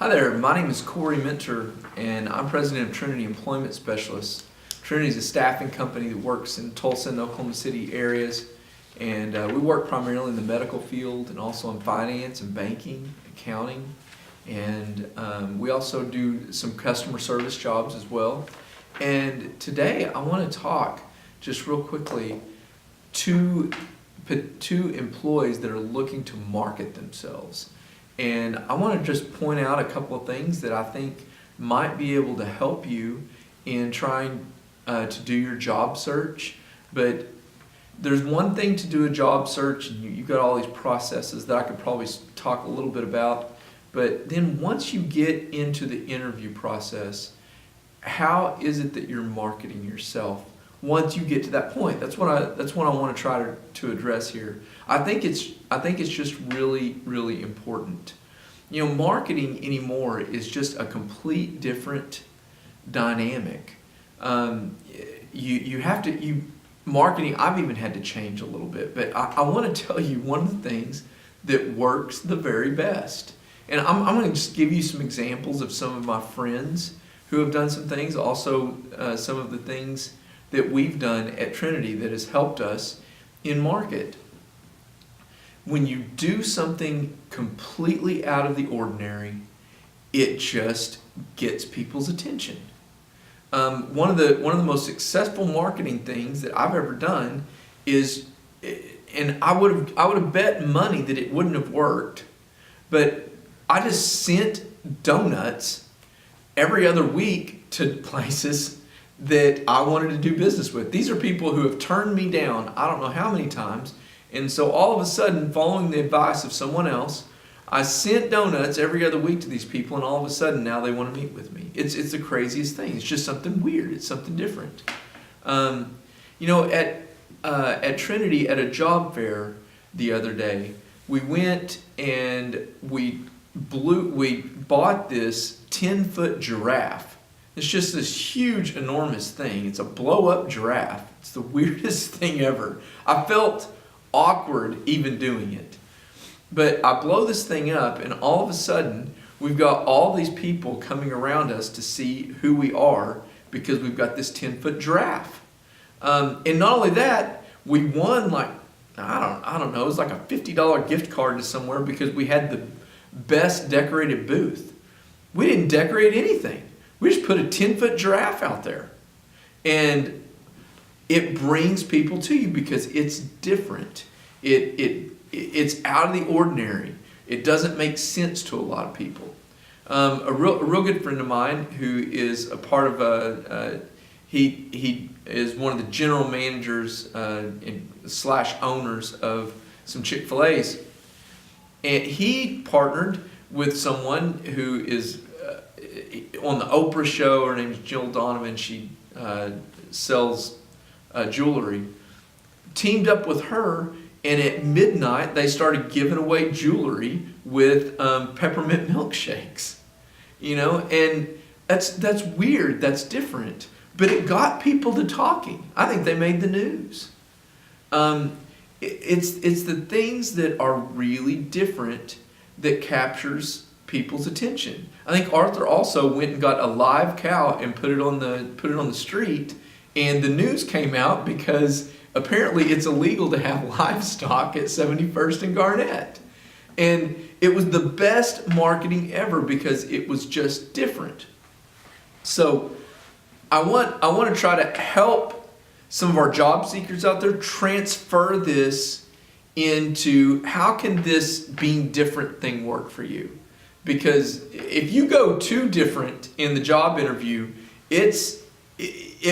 Hi there, my name is Corey Minter, and I'm president of Trinity Employment Specialists. Trinity is a staffing company that works in Tulsa and Oklahoma City areas, and we work primarily in the medical field and also in finance and banking, accounting, and we also do some customer service jobs as well. And today I want to talk just real quickly to employees that are looking to market themselves. And I want to just point out a couple of things that I think might be able to help you in trying to do your job search. But there's one thing to do a job search, and you've got all these processes that I could probably talk a little bit about. But then once you get into the interview process, how is it that you're marketing yourself? Once you get to that point, that's what I want to try to address here. I think it's just really, really important. You know, marketing anymore is just a complete different dynamic. Marketing, I've even had to change a little bit, but I want to tell you one of the things that works the very best. And I'm going to just give you some examples of some of my friends who have done some things, also some of the things that we've done at Trinity that has helped us in market. When you do something completely out of the ordinary, it just gets people's attention. One of the most successful marketing things that I've ever done is, and I would have bet money that it wouldn't have worked, but I just sent donuts every other week to places that I wanted to do business with. These are people who have turned me down I don't know how many times, and so all of a sudden, following the advice of someone else, I sent donuts every other week to these people, and all of a sudden now they want to meet with me. It's the craziest thing. It's just something weird. It's something different. At Trinity, at a job fair the other day, we went and we bought this 10-foot giraffe. It's just this huge, enormous thing. It's a blow-up giraffe. It's the weirdest thing ever. I felt awkward even doing it. But I blow this thing up, and all of a sudden, we've got all these people coming around us to see who we are because we've got this 10-foot giraffe. And not only that, we won I don't know, it was like a $50 gift card to somewhere because we had the best decorated booth. We didn't decorate anything. We just put a 10-foot giraffe out there. And it brings people to you because it's different. It's out of the ordinary. It doesn't make sense to a lot of people. A real good friend of mine who is a part of he is one of the general managers / owners of some Chick-fil-A's. And he partnered with someone who is on the Oprah show. Her name is Jill Donovan. She sells jewelry. Teamed up with her, and at midnight they started giving away jewelry with peppermint milkshakes. You know, and that's weird. That's different. But it got people to talking. I think they made the news. It's the things that are really different that captures people's attention. I think Arthur also went and got a live cow and put it on the street, and the news came out because apparently it's illegal to have livestock at 71st and Garnett. And it was the best marketing ever because it was just different. So I want to try to help some of our job seekers out there transfer this into how can this being different thing work for you? Because if you go too different in the job interview, it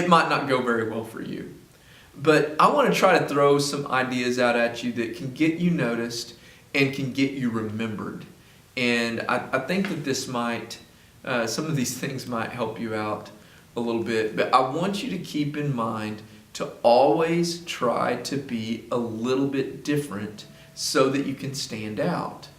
might not go very well for you. But I want to try to throw some ideas out at you that can get you noticed and can get you remembered. And I think that this might, some of these things might help you out a little bit. But I want you to keep in mind to always try to be a little bit different so that you can stand out.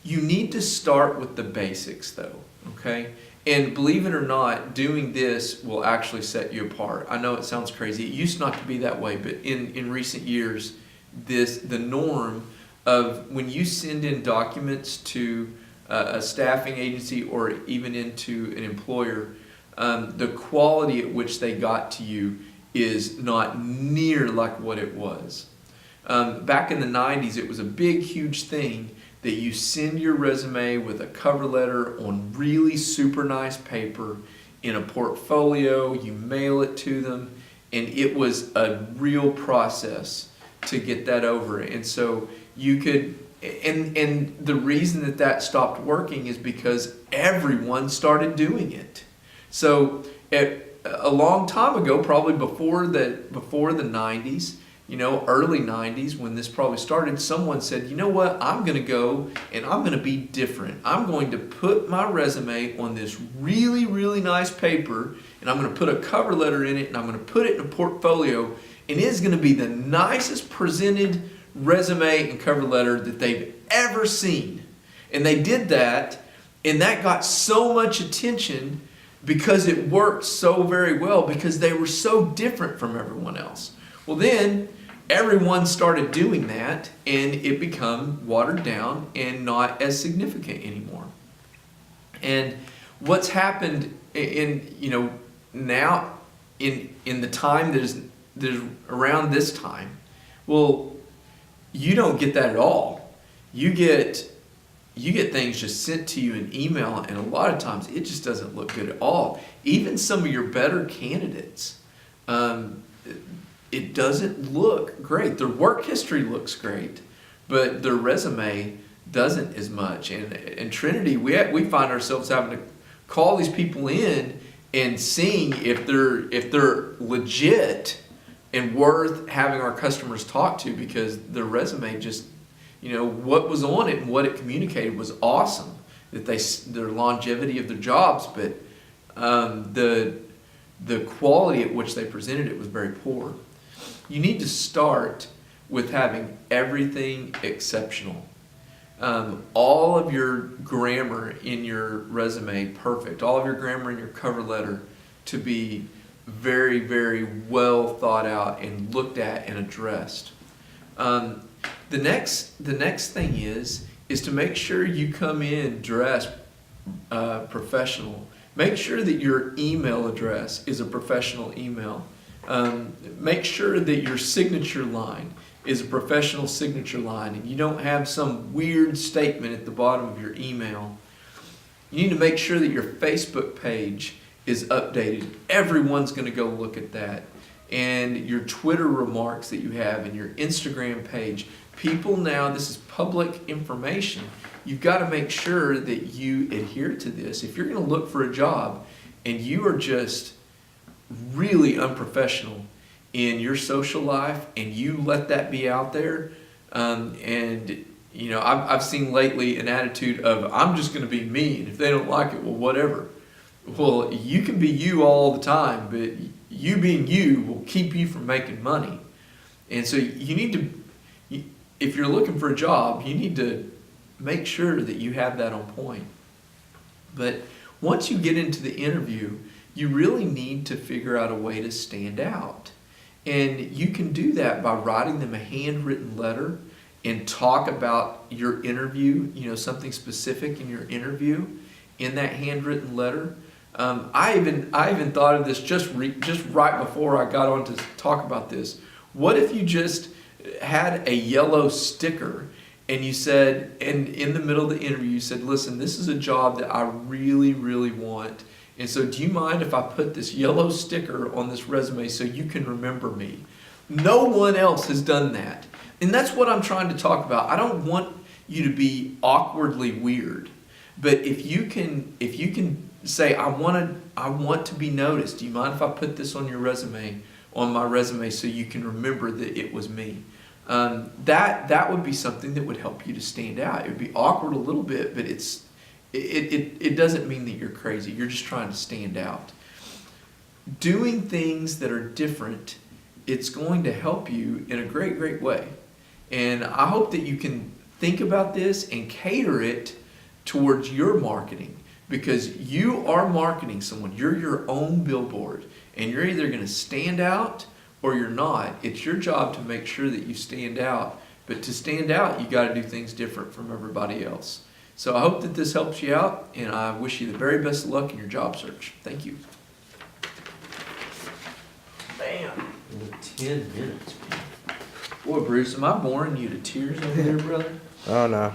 You need to start with the basics though, okay? And believe it or not, doing this will actually set you apart. I know it sounds crazy. It used not to be that way, but in recent years, the norm of when you send in documents to a staffing agency or even into an employer, the quality at which they got to you is not near like what it was. Back in the 90s, it was a big, huge thing that you send your resume with a cover letter on really super nice paper in a portfolio, you mail it to them, and it was a real process to get that over. And so you could, and the reason that that stopped working is because everyone started doing it. So a long time ago, probably before the 90s, early 90s, when this probably started, someone said, you know what, I'm going to go and I'm going to be different. I'm going to put my resume on this really, really nice paper, and I'm going to put a cover letter in it, and I'm going to put it in a portfolio, and it is going to be the nicest presented resume and cover letter that they've ever seen. And they did that, and that got so much attention because it worked so very well, because they were so different from everyone else. Well, then everyone started doing that, and it became watered down and not as significant anymore. And what's happened now in the time there's around this time, well, you don't get that at all. You get things just sent to you in email, and a lot of times it just doesn't look good at all. Even some of your better candidates, it doesn't look great. Their work history looks great, but their resume doesn't as much. And in Trinity, we find ourselves having to call these people in and seeing if they're legit and worth having our customers talk to, because their resume just, what was on it and what it communicated was awesome. That their longevity of their jobs, but the quality at which they presented it was very poor. You need to start with having everything exceptional. All of your grammar in your resume perfect. All of your grammar in your cover letter to be very, very well thought out and looked at and addressed. The next thing is to make sure you come in dressed professional. Make sure that your email address is a professional email. Make sure that your signature line is a professional signature line, and you don't have some weird statement at the bottom of your email. You need to make sure that your Facebook page is updated. Everyone's going to go look at that. And your Twitter remarks that you have, and your Instagram page. People now, this is public information. You've got to make sure that you adhere to this. If you're going to look for a job and you are just really unprofessional in your social life and you let that be out there, I've seen lately an attitude of, I'm just going to be me, and if they don't like it, well, whatever. Well, you can be you all the time, but you being you will keep you from making money. And so you need to, if you're looking for a job, you need to make sure that you have that on point. But once you get into the interview, you really need to figure out a way to stand out. And you can do that by writing them a handwritten letter and talk about your interview, something specific in your interview in that handwritten letter. I even thought of this just right before I got on to talk about this. What if you just had a yellow sticker and you said, and in the middle of the interview you said, listen, this is a job that I really, really want. And so do you mind if I put this yellow sticker on this resume so you can remember me? No one else has done that. And that's what I'm trying to talk about. I don't want you to be awkwardly weird. But if you can say, I want to be noticed. Do you mind if I put this on my resume so you can remember that it was me? That would be something that would help you to stand out. It would be awkward a little bit, but it doesn't mean that you're crazy. You're just trying to stand out. Doing things that are different, it's going to help you in a great, great way. And I hope that you can think about this and cater it towards your marketing, because you are marketing someone. You're your own billboard, and you're either going to stand out or you're not. It's your job to make sure that you stand out. But to stand out, you got to do things different from everybody else. So I hope that this helps you out, and I wish you the very best of luck in your job search. Thank you. Bam. 10 minutes. Boy, Bruce, am I boring you to tears over there, brother? Oh no.